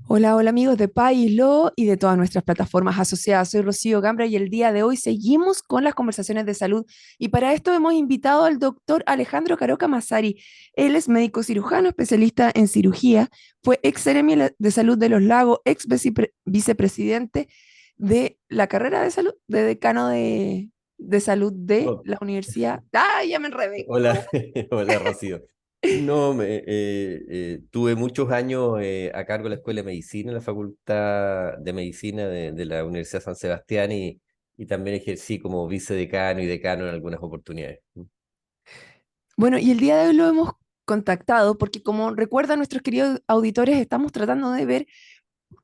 Hola, hola amigos de Paislo y de todas nuestras plataformas asociadas. Soy Rocío Gambra y el día de hoy seguimos con las conversaciones de salud y para esto hemos invitado al doctor Alejandro Caroca Massari. Él es médico cirujano, especialista en cirugía, fue ex seremi de salud de Los Lagos, ex vicepresidente de la carrera de salud, de decano de salud de Oh, la universidad. ¡Ay, ya me enredé! hola, hola Rocío. No, tuve muchos años a cargo de la Escuela de Medicina, en la Facultad de Medicina de la Universidad San Sebastián y también ejercí como vicedecano y decano en algunas oportunidades. Bueno, y el día de hoy lo hemos contactado porque como recuerdan nuestros queridos auditores, estamos tratando de ver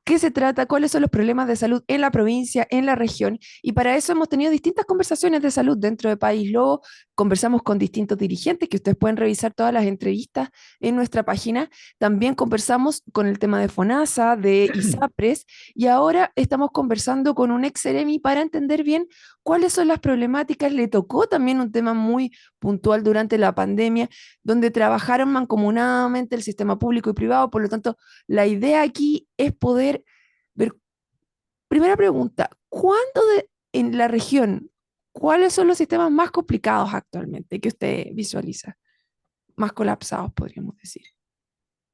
qué se trata, cuáles son los problemas de salud en la provincia, en la región. Y para eso hemos tenido distintas conversaciones de salud dentro de País Lobo. Conversamos con distintos dirigentes, que ustedes pueden revisar todas las entrevistas en nuestra página. También conversamos con el tema de FONASA, de ISAPRES, y ahora estamos conversando con un ex Ceremi para entender bien cuáles son las problemáticas. Le tocó también un tema muy puntual durante la pandemia, donde trabajaron mancomunadamente el sistema público y privado. Por lo tanto, la idea aquí es poder ver, primera pregunta, en la región, cuáles son los sistemas más complicados actualmente que usted visualiza? Más colapsados, podríamos decir.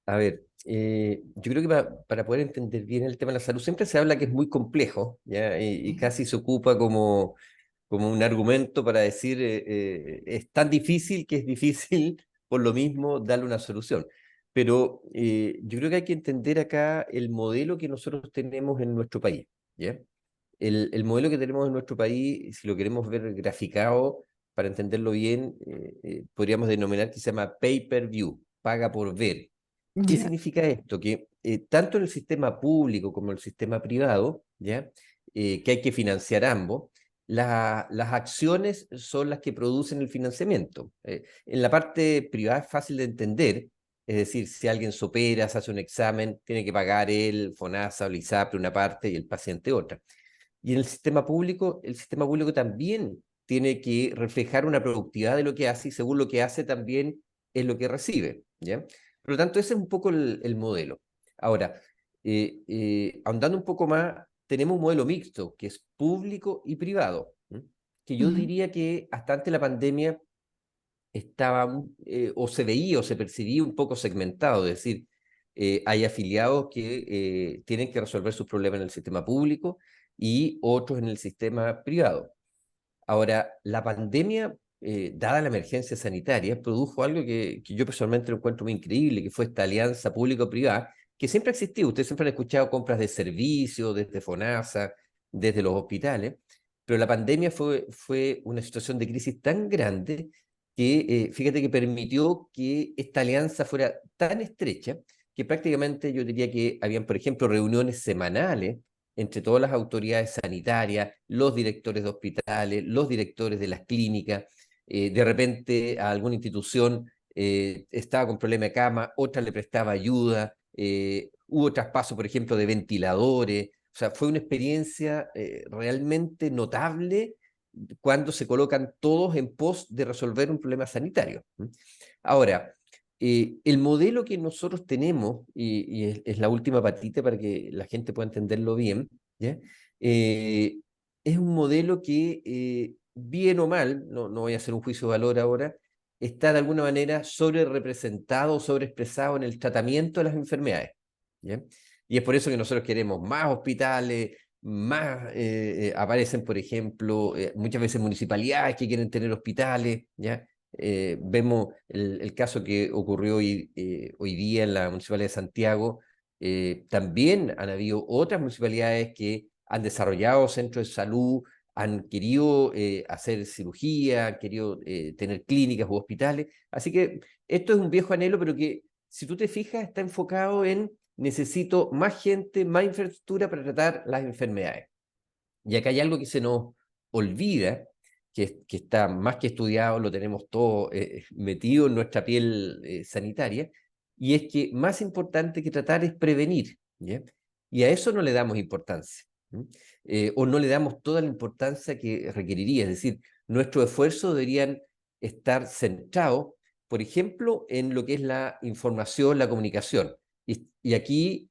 A ver, yo creo que para poder entender bien el tema de la salud, siempre se habla que es muy complejo, ¿ya? Y casi se ocupa como un argumento para decir es tan difícil que es difícil por lo mismo darle una solución. Pero yo creo que hay que entender acá el modelo que nosotros tenemos en nuestro país, ¿ya? El modelo que tenemos en nuestro país, si lo queremos ver graficado, para entenderlo bien, podríamos denominar que se llama pay-per-view, paga por ver. ¿Qué Ya, significa esto? Que tanto en el sistema público como en el sistema privado, ¿ya? Que hay que financiar ambos, las acciones son las que producen el financiamiento. En la parte privada es fácil de entender, es decir, si alguien se opera, se hace un examen, tiene que pagar el FONASA o el ISAPRE una parte y el paciente otra. Y en el sistema público también tiene que reflejar una productividad de lo que hace y según lo que hace también es lo que recibe, ¿ya? Por lo tanto, ese es un poco el modelo. Ahora, ahondando un poco más, tenemos un modelo mixto, que es público y privado, ¿m? Que yo ujú, diría que hasta antes de la pandemia estaba, o se veía o se percibía un poco segmentado, es decir, hay afiliados que tienen que resolver sus problemas en el sistema público y otros en el sistema privado. Ahora, la pandemia, dada la emergencia sanitaria, produjo algo que yo personalmente lo encuentro muy increíble, que fue esta alianza público-privada, que siempre ha existido. Ustedes siempre han escuchado compras de servicios desde FONASA, desde los hospitales, pero la pandemia fue una situación de crisis tan grande que, fíjate que permitió que esta alianza fuera tan estrecha que prácticamente yo diría que habían, por ejemplo, reuniones semanales entre todas las autoridades sanitarias, los directores de hospitales, los directores de las clínicas. De repente a alguna institución estaba con problema de cama, otra le prestaba ayuda, hubo traspaso, por ejemplo, de ventiladores. O sea, fue una experiencia realmente notable cuando se colocan todos en pos de resolver un problema sanitario. Ahora, el modelo que nosotros tenemos, y es la última patita para que la gente pueda entenderlo bien, ¿ya? Eh, es un modelo que, bien o mal, no voy a hacer un juicio de valor ahora, está de alguna manera sobre representado, sobre expresado en el tratamiento de las enfermedades, ¿ya? Y es por eso que nosotros queremos más hospitales, más aparecen, por ejemplo, muchas veces municipalidades que quieren tener hospitales, ¿ya? Vemos el caso que ocurrió hoy día en la Municipalidad de Santiago. También han habido otras municipalidades que han desarrollado centros de salud, han querido hacer cirugía, han querido tener clínicas u hospitales. Así que esto es un viejo anhelo, pero que si tú te fijas está enfocado en necesito más gente, más infraestructura para tratar las enfermedades. Y acá hay algo que se nos olvida, que está más que estudiado, lo tenemos todo metido en nuestra piel sanitaria, y es que más importante que tratar es prevenir, ¿ya? Y a eso no le damos importancia, ¿m? O no le damos toda la importancia que requeriría, es decir, nuestros esfuerzos deberían estar centrados, por ejemplo, en lo que es la información, la comunicación. Y aquí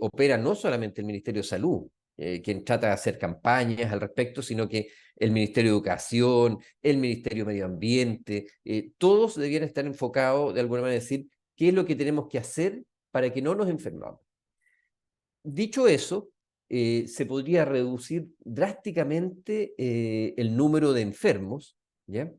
opera no solamente el Ministerio de Salud, quien trata de hacer campañas al respecto, sino que el Ministerio de Educación, el Ministerio de Medio Ambiente, todos debieran estar enfocados de alguna manera a decir qué es lo que tenemos que hacer para que no nos enfermamos. Dicho eso, se podría reducir drásticamente el número de enfermos, ¿ya?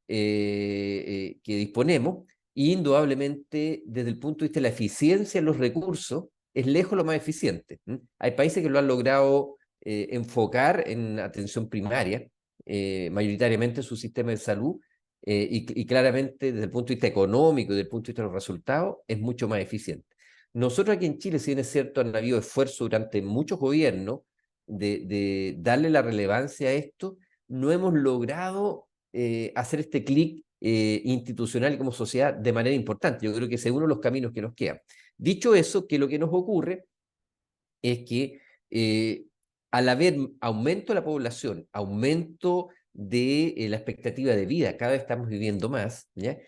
Que disponemos, y indudablemente desde el punto de vista de la eficiencia en los recursos, es lejos lo más eficiente. Hay países que lo han logrado enfocar en atención primaria, mayoritariamente su sistema de salud, y claramente desde el punto de vista económico y desde el punto de vista de los resultados, es mucho más eficiente. Nosotros aquí en Chile, si bien es cierto, han habido esfuerzos durante muchos gobiernos de darle la relevancia a esto, no hemos logrado hacer este clic institucional y como sociedad de manera importante. Yo creo que ese es uno de los caminos que nos quedan. Dicho eso, que lo que nos ocurre es que al haber aumento de la población, aumento de la expectativa de vida, cada vez estamos viviendo más, ¿ya?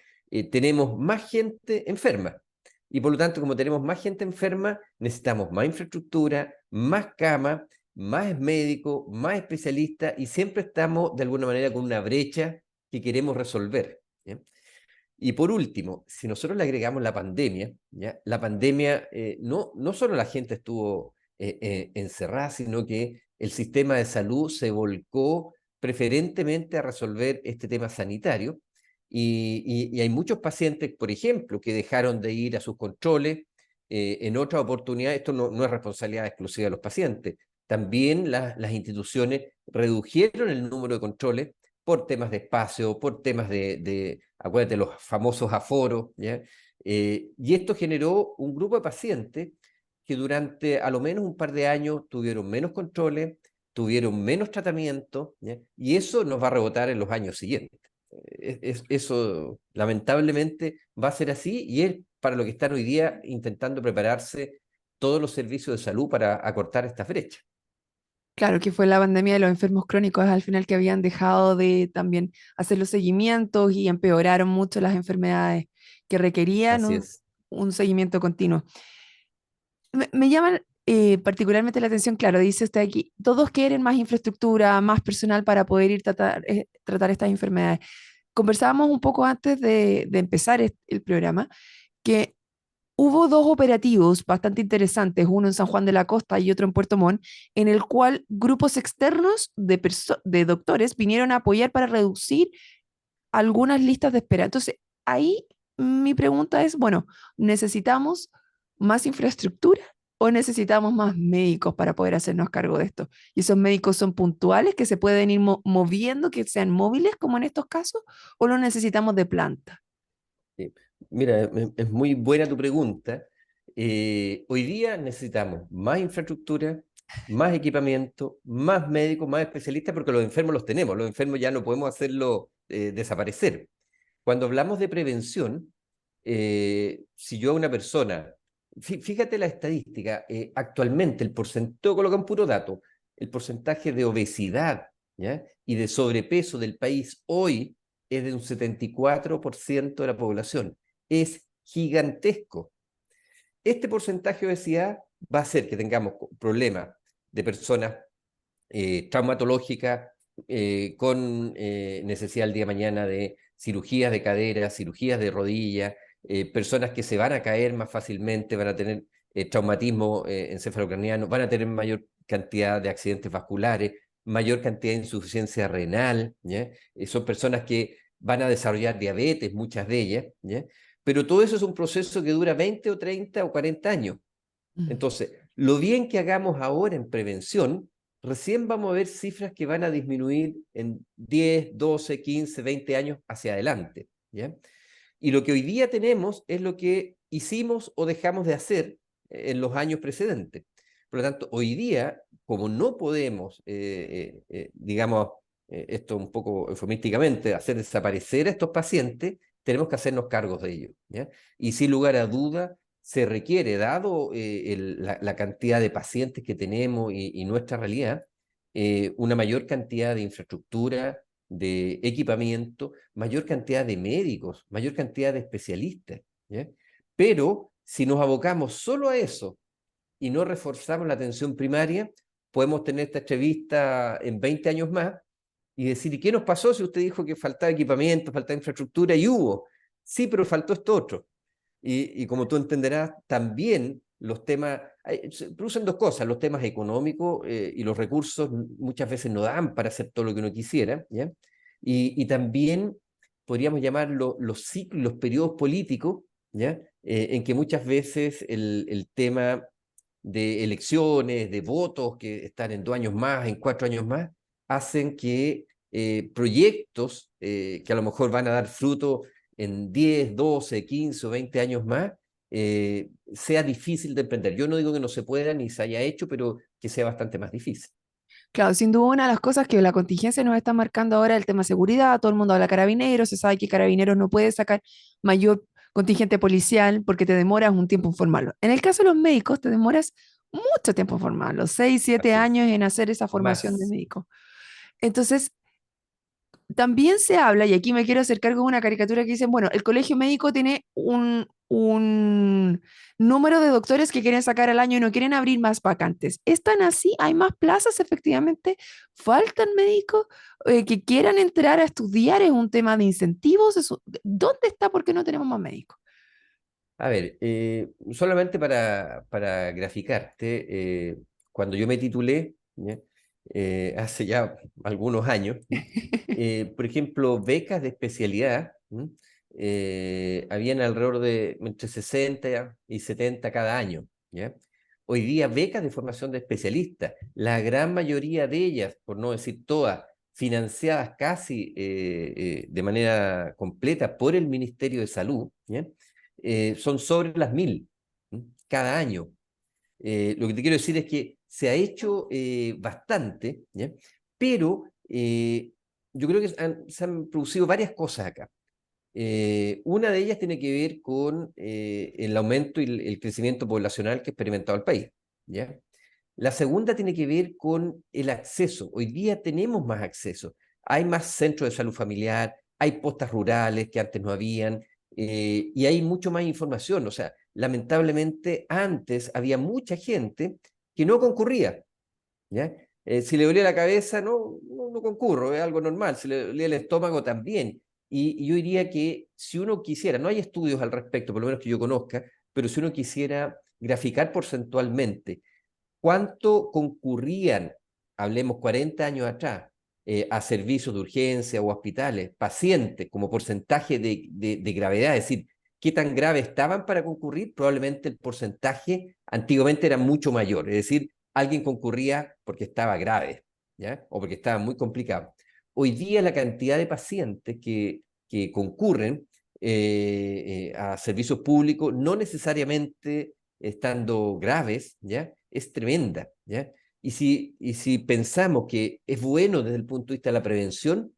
Tenemos más gente enferma. Y por lo tanto, como tenemos más gente enferma, necesitamos más infraestructura, más camas, más médicos, más especialistas, y siempre estamos de alguna manera con una brecha que queremos resolver, ¿ya? Y por último, si nosotros le agregamos la pandemia, ¿ya? La pandemia, no solo la gente estuvo encerrada, sino que el sistema de salud se volcó preferentemente a resolver este tema sanitario. Y hay muchos pacientes, por ejemplo, que dejaron de ir a sus controles en otra oportunidad. Esto no es responsabilidad exclusiva de los pacientes. También las instituciones redujeron el número de controles por temas de espacio, por temas acuérdate, los famosos aforos, ¿ya? Y esto generó un grupo de pacientes que durante a lo menos un par de años tuvieron menos controles, tuvieron menos tratamiento, ¿ya? Y eso nos va a rebotar en los años siguientes. Eso lamentablemente va a ser así, y es para lo que están hoy día intentando prepararse todos los servicios de salud para acortar esta brecha. Claro, que fue la pandemia de los enfermos crónicos al final que habían dejado de también hacer los seguimientos y empeoraron mucho las enfermedades que requerían Así es. un seguimiento continuo. Me llama particularmente la atención, claro, dice usted aquí, todos quieren más infraestructura, más personal para poder ir tratar estas enfermedades. Conversábamos un poco antes de empezar el programa que hubo dos operativos bastante interesantes, uno en San Juan de la Costa y otro en Puerto Montt, en el cual grupos externos de doctores vinieron a apoyar para reducir algunas listas de espera. Entonces, ahí mi pregunta es, bueno, ¿necesitamos más infraestructura o necesitamos más médicos para poder hacernos cargo de esto? ¿Y esos médicos son puntuales, que se pueden ir moviendo, que sean móviles como en estos casos, o lo necesitamos de planta? Sí. Mira, es muy buena tu pregunta. Hoy día necesitamos más infraestructura, más equipamiento, más médicos, más especialistas, porque los enfermos los tenemos. Los enfermos ya no podemos hacerlo desaparecer. Cuando hablamos de prevención, si yo a una persona, fíjate la estadística, actualmente el porcentaje, coloca un puro dato, el porcentaje de obesidad, ¿ya? Y de sobrepeso del país hoy es de un 74% de la población. Es gigantesco. Este porcentaje de obesidad va a hacer que tengamos problemas de personas traumatológicas con necesidad el día de mañana de cirugías de cadera, cirugías de rodilla, personas que se van a caer más fácilmente, van a tener traumatismo encefalocraniano, van a tener mayor cantidad de accidentes vasculares, mayor cantidad de insuficiencia renal, ¿ya? Son personas que van a desarrollar diabetes, muchas de ellas, ¿ya? Pero todo eso es un proceso que dura 20 o 30 o 40 años. Mm. Entonces, lo bien que hagamos ahora en prevención, recién vamos a ver cifras que van a disminuir en 10, 12, 15, 20 años hacia adelante, ¿ya? Y lo que hoy día tenemos es lo que hicimos o dejamos de hacer en los años precedentes. Por lo tanto, hoy día, como no podemos, digamos, esto un poco eufemísticamente, hacer desaparecer a estos pacientes, tenemos que hacernos cargos de ellos, ¿ya? Y sin lugar a duda, se requiere, dado la cantidad de pacientes que tenemos y nuestra realidad, una mayor cantidad de infraestructura, de equipamiento, mayor cantidad de médicos, mayor cantidad de especialistas, ¿ya? Pero si nos abocamos solo a eso y no reforzamos la atención primaria, podemos tener esta entrevista en 20 años más y decir, ¿y qué nos pasó si usted dijo que faltaba equipamiento, faltaba infraestructura y hubo? Sí, pero faltó esto otro. Y como tú entenderás, también los temas, se producen dos cosas, los temas económicos y los recursos muchas veces no dan para hacer todo lo que uno quisiera, ¿ya? Y también podríamos llamar los ciclos, los periodos políticos, ¿ya? En que muchas veces el tema de elecciones, de votos que están en 2 años más, en 4 años más, hacen que proyectos que a lo mejor van a dar fruto en 10, 12, 15 o 20 años más, sea difícil de emprender. Yo no digo que no se pueda ni se haya hecho, pero que sea bastante más difícil. Claro, sin duda una de las cosas que la contingencia nos está marcando ahora es el tema seguridad, todo el mundo habla de carabineros, se sabe que carabineros no puede sacar mayor contingente policial porque te demoras un tiempo en formarlo. En el caso de los médicos, te demoras mucho tiempo en formarlos, 6, 7 Así es. años en hacer esa formación de Más. médico. Entonces, también se habla, y aquí me quiero hacer cargo de una caricatura que dicen, bueno, el colegio médico tiene un número de doctores que quieren sacar al año y no quieren abrir más vacantes. ¿Es tan así? ¿Hay más plazas efectivamente? ¿Faltan médicos que quieran entrar a estudiar? ¿Es un tema de incentivos? ¿Dónde está? ¿Por qué no tenemos más médicos? A ver, solamente para graficarte, cuando yo me titulé, ¿ya? Hace ya algunos años, ¿m? Por ejemplo, becas de especialidad, ¿m? Habían alrededor de entre 60 y 70 cada año, ¿ya? Hoy día, becas de formación de especialistas, la gran mayoría de ellas, por no decir todas, financiadas casi de manera completa por el Ministerio de Salud, ¿ya? Son sobre las 1.000 cada año. Lo que te quiero decir es que se ha hecho bastante, ¿ya? Pero yo creo que se han producido varias cosas acá. Una de ellas tiene que ver con el aumento y el crecimiento poblacional que ha experimentado el país, ¿ya? La segunda tiene que ver con el acceso. Hoy día tenemos más acceso. Hay más centros de salud familiar, hay postas rurales que antes no habían, y hay mucho más información. O sea, lamentablemente antes había mucha gente que no concurría, ¿ya? Si le dolía la cabeza, no concurro, es algo normal. Si le dolía el estómago, también. Y yo diría que si uno quisiera, no hay estudios al respecto, por lo menos que yo conozca, pero si uno quisiera graficar porcentualmente cuánto concurrían, hablemos 40 años atrás, a servicios de urgencia o hospitales, pacientes como porcentaje de gravedad, es decir, qué tan grave estaban para concurrir, probablemente el porcentaje antiguamente era mucho mayor, es decir, alguien concurría porque estaba grave, ¿ya? O porque estaba muy complicado. Hoy día la cantidad de pacientes que concurren a servicios públicos, no necesariamente estando graves, ¿ya? Es tremenda, ¿ya? Y si pensamos que es bueno desde el punto de vista de la prevención,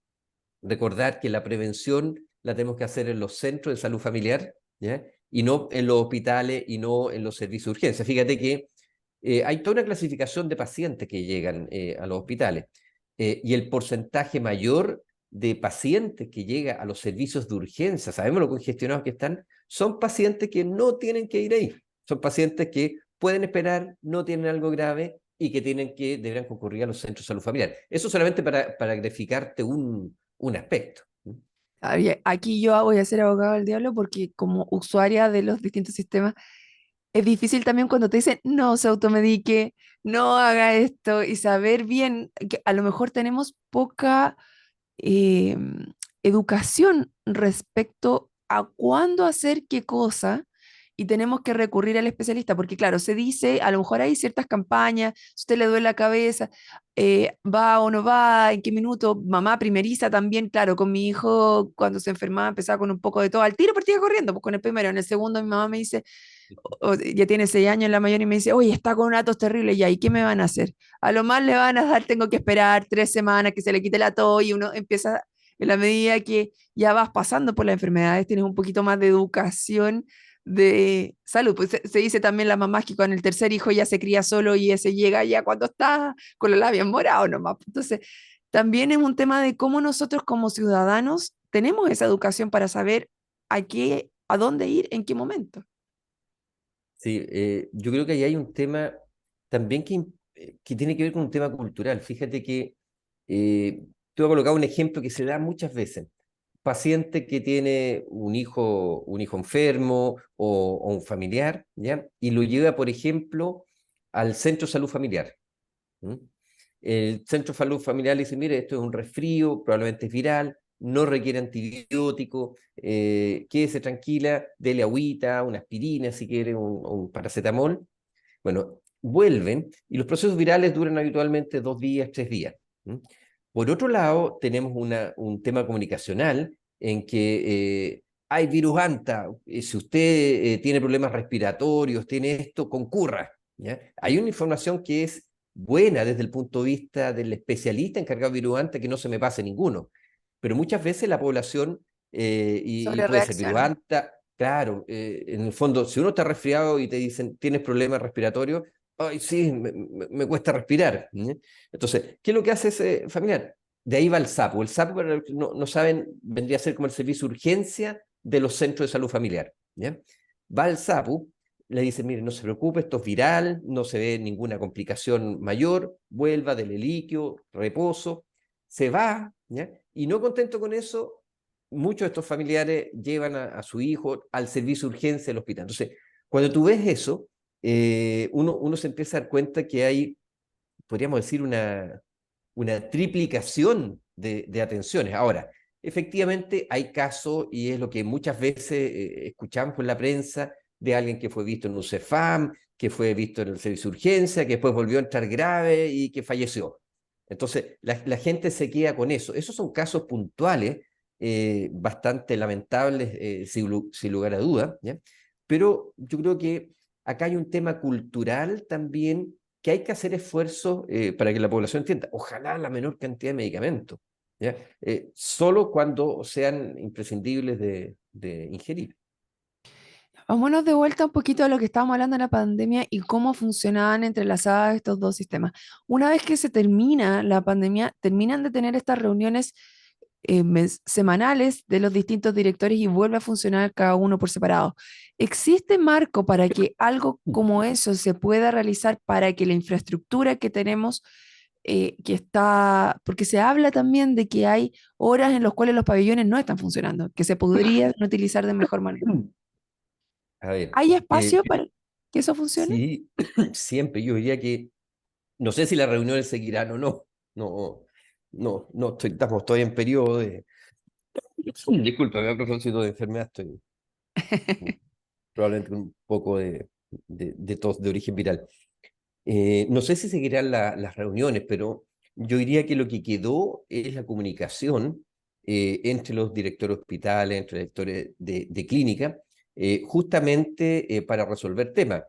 recordar que la prevención la tenemos que hacer en los centros de salud familiar, ¿ya? Y no en los hospitales y no en los servicios de urgencia. Fíjate que hay toda una clasificación de pacientes que llegan a los hospitales y el porcentaje mayor de pacientes que llega a los servicios de urgencia, sabemos lo congestionados que están, son pacientes que no tienen que ir ahí, son pacientes que pueden esperar, no tienen algo grave y que deberán concurrir a los centros de salud familiar. Eso solamente para graficarte un aspecto. Aquí yo voy a ser abogado del diablo porque como usuaria de los distintos sistemas, es difícil también cuando te dicen no se automedique, no haga esto y saber bien que a lo mejor tenemos poca eh, educación respecto a cuándo hacer qué cosa y tenemos que recurrir al especialista, porque claro, se dice, a lo mejor hay ciertas campañas, si usted le duele la cabeza, va o no va, en qué minuto, mamá primeriza también, claro, con mi hijo cuando se enfermaba empezaba con un poco de todo, al tiro partía corriendo, pues con el primero, en el segundo mi mamá me dice, ya tiene 6 años la mayor y me dice, oye, está con una tos terrible ya, ¿y qué me van a hacer? A lo más le van a dar, tengo que esperar 3 semanas que se le quite la tos y uno empieza, en la medida que ya vas pasando por las enfermedades, tienes un poquito más de educación de salud. Pues se dice también las mamás que con el tercer hijo ya se cría solo y ese llega ya cuando está con los labios morados nomás. Entonces, también es un tema de cómo nosotros como ciudadanos tenemos esa educación para saber a dónde ir, en qué momento. Sí, yo creo que ahí hay un tema también que tiene que ver con un tema cultural. Fíjate que te voy a colocar un ejemplo que se da muchas veces. Paciente que tiene un hijo enfermo o un familiar, ¿ya? Y lo lleva, por ejemplo, al centro de salud familiar. ¿M? El centro de salud familiar le dice, mire, esto es un resfrío, probablemente es viral, no requiere antibiótico, quédese tranquila, dele agüita, una aspirina si quiere, un paracetamol. Bueno, vuelven y los procesos virales duran habitualmente 2 días, 3 días. ¿M? Por otro lado, tenemos un tema comunicacional en que hay virus anta, si usted tiene problemas respiratorios, tiene esto, concurra. ¿Ya? Hay una información que es buena desde el punto de vista del especialista encargado de virus anta, que no se me pase ninguno. Pero muchas veces la población, y Sobre puede ser virus reacciona. anta, claro, en el fondo, si uno está resfriado y te dicen tienes problemas respiratorios, ay, sí, me cuesta respirar. ¿Eh? Entonces, ¿qué es lo que hace ese familiar? De ahí va el SAPU. El SAPU, para los que no saben, vendría a ser como el servicio de urgencia de los centros de salud familiar. ¿Ya? Va al SAPU, le dice, mire, no se preocupe, esto es viral, no se ve ninguna complicación mayor, vuelva del líquido, reposo, se va, ¿ya? Y no contento con eso, muchos de estos familiares llevan a su hijo al servicio de urgencia del hospital. Entonces, cuando tú ves eso, uno se empieza a dar cuenta que hay, podríamos decir, una triplicación de atenciones. Ahora, efectivamente hay casos, y es lo que muchas veces escuchamos en la prensa, de alguien que fue visto en un CEFAM, que fue visto en el servicio de urgencia, que después volvió a entrar grave y que falleció. Entonces, la gente se queda con eso. Esos son casos puntuales, bastante lamentables, sin lugar a duda, ¿ya? Pero yo creo que acá hay un tema cultural también que hay que hacer esfuerzos para que la población entienda. Ojalá la menor cantidad de medicamentos, ¿ya? Solo cuando sean imprescindibles de ingerir. Vámonos de vuelta un poquito a lo que estábamos hablando de la pandemia y cómo funcionaban entrelazadas estos dos sistemas. Una vez que se termina la pandemia, terminan de tener estas reuniones semanales de los distintos directores y vuelve a funcionar cada uno por separado. ¿Existe marco para que algo como eso se pueda realizar para que la infraestructura que tenemos, que está, porque se habla también de que hay horas en las cuales los pabellones no están funcionando, que se podrían utilizar de mejor manera? A ver, ¿Hay espacio para que eso funcione? sí, siempre yo diría que no sé si las reuniones seguirán o no. No, no estamos todavía en periodo de. Disculpa, a propósito de enfermedad, estoy probablemente con un poco de tos de origen viral. No sé si seguirán las reuniones, pero yo diría que lo que quedó es la comunicación entre los directores de hospitales, entre los directores de clínica, justamente para resolver temas.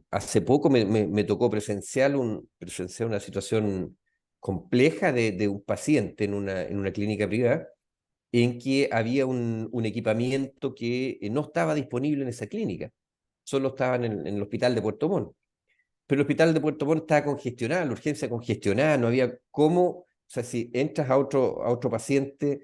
Hace poco me tocó presenciar una situación compleja de un paciente en una clínica privada en que había un equipamiento que no estaba disponible en esa clínica, solo estaba en el hospital de Puerto Montt. Pero el hospital de Puerto Montt estaba congestionado, la urgencia congestionada, no había cómo, o sea, si entras a otro paciente,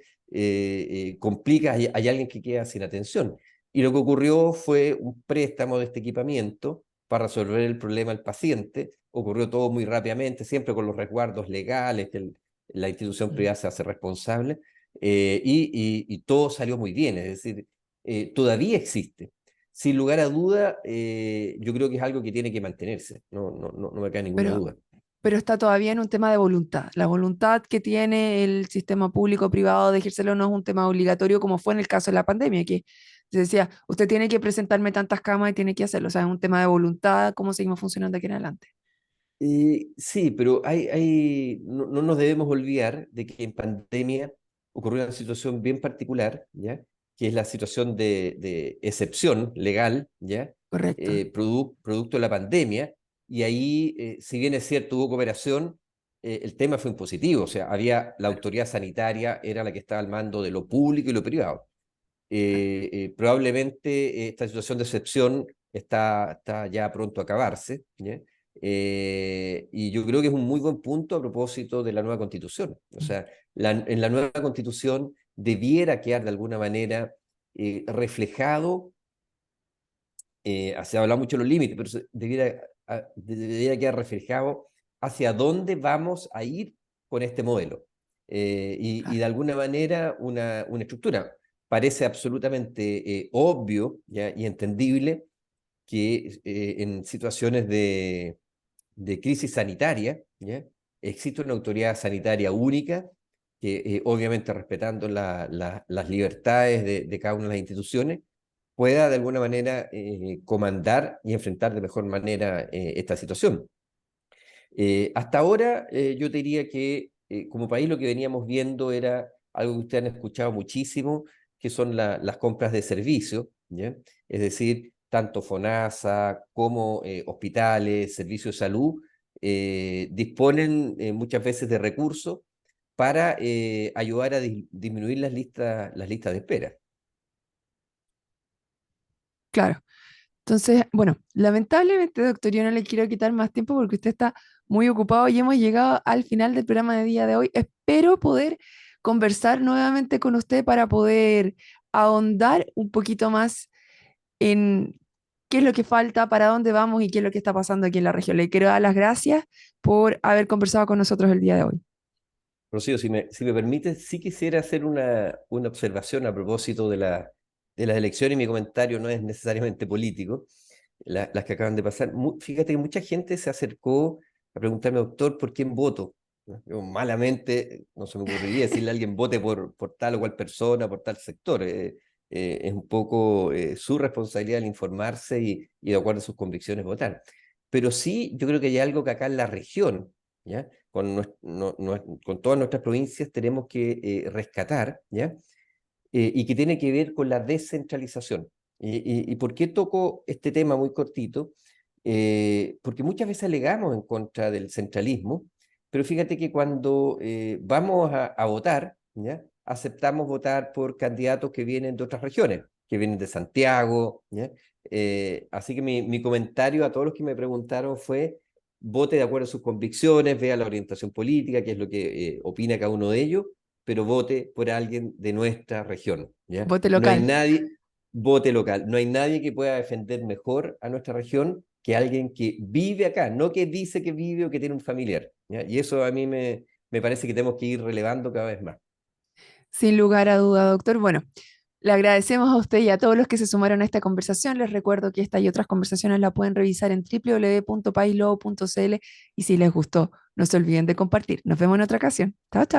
complica, hay alguien que queda sin atención. Y lo que ocurrió fue un préstamo de este equipamiento para resolver el problema al paciente. Ocurrió todo muy rápidamente, siempre con los resguardos legales, que la institución Mm. privada se hace responsable, y todo salió muy bien, es decir, todavía existe. Sin lugar a duda, yo creo que es algo que tiene que mantenerse, no me cae ninguna Pero, duda. pero está todavía en un tema de voluntad. La voluntad que tiene el sistema público-privado de ejercerlo no es un tema obligatorio como fue en el caso de la pandemia, que se decía, usted tiene que presentarme tantas camas y tiene que hacerlo. O sea, es un tema de voluntad, cómo seguimos funcionando aquí en adelante. Sí, pero no nos debemos olvidar de que en pandemia ocurrió una situación bien particular, ¿ya? Que es la situación de excepción legal, ¿ya? Correcto. Producto de la pandemia, y ahí, si bien es cierto, hubo cooperación, el tema fue impositivo, o sea, la autoridad sanitaria era la que estaba al mando de lo público y lo privado. Probablemente esta situación de excepción está ya pronto a acabarse, ¿ya? Y yo creo que es un muy buen punto a propósito de la nueva constitución. O sea, en la nueva constitución debiera quedar de alguna manera reflejado se ha hablado mucho de los límites, pero debería quedar reflejado hacia dónde vamos a ir con este modelo. Y Claro, de alguna manera una estructura. Parece absolutamente obvio, ¿ya? Y entendible que en situaciones de crisis sanitaria, ¿ya? Existe una autoridad sanitaria única que obviamente respetando las libertades de cada una de las instituciones, pueda de alguna manera comandar y enfrentar de mejor manera esta situación. Hasta ahora yo te diría que como país lo que veníamos viendo era algo que ustedes han escuchado muchísimo, que son las compras de servicios, ¿ya? Es decir, tanto FONASA como hospitales, servicios de salud, disponen muchas veces de recursos para ayudar a disminuir las listas de espera. claro. Entonces, bueno, lamentablemente, doctor, yo no le quiero quitar más tiempo porque usted está muy ocupado y hemos llegado al final del programa de día de hoy. Espero poder conversar nuevamente con usted para poder ahondar un poquito más en qué es lo que falta, para dónde vamos y qué es lo que está pasando aquí en la región. Le quiero dar las gracias por haber conversado con nosotros el día de hoy. Rocío, si me permites, sí quisiera hacer una observación a propósito de las elecciones, y mi comentario no es necesariamente político, las que acaban de pasar. Fíjate que mucha gente se acercó a preguntarme, doctor, ¿por quién voto? ¿No? Yo malamente no se me ocurriría decirle a alguien vote por tal o cual persona, por tal sector. Es un poco su responsabilidad el informarse y de acuerdo a sus convicciones votar. Pero sí, yo creo que hay algo que acá en la región, ¿ya? Con todas nuestras provincias tenemos que rescatar, ¿ya? Y que tiene que ver con la descentralización. ¿Y por qué toco este tema muy cortito? Porque muchas veces alegamos en contra del centralismo, pero fíjate que cuando vamos a votar, ¿ya? Aceptamos votar por candidatos que vienen de otras regiones, que vienen de Santiago, ¿ya? Así que mi comentario a todos los que me preguntaron fue: vote de acuerdo a sus convicciones, vea la orientación política, qué es lo que opina cada uno de ellos, pero vote por alguien de nuestra región, ¿ya? Vote No hay local. nadie, vote local, no hay nadie que pueda defender mejor a nuestra región que alguien que vive acá, no que dice que vive o que tiene un familiar, ¿ya? Y eso a mí me parece que tenemos que ir relevando cada vez más. Sin lugar a duda, doctor. Bueno, le agradecemos a usted y a todos los que se sumaron a esta conversación. Les recuerdo que esta y otras conversaciones la pueden revisar en www.paislobo.cl y si les gustó, no se olviden de compartir. Nos vemos en otra ocasión. Chao, chao.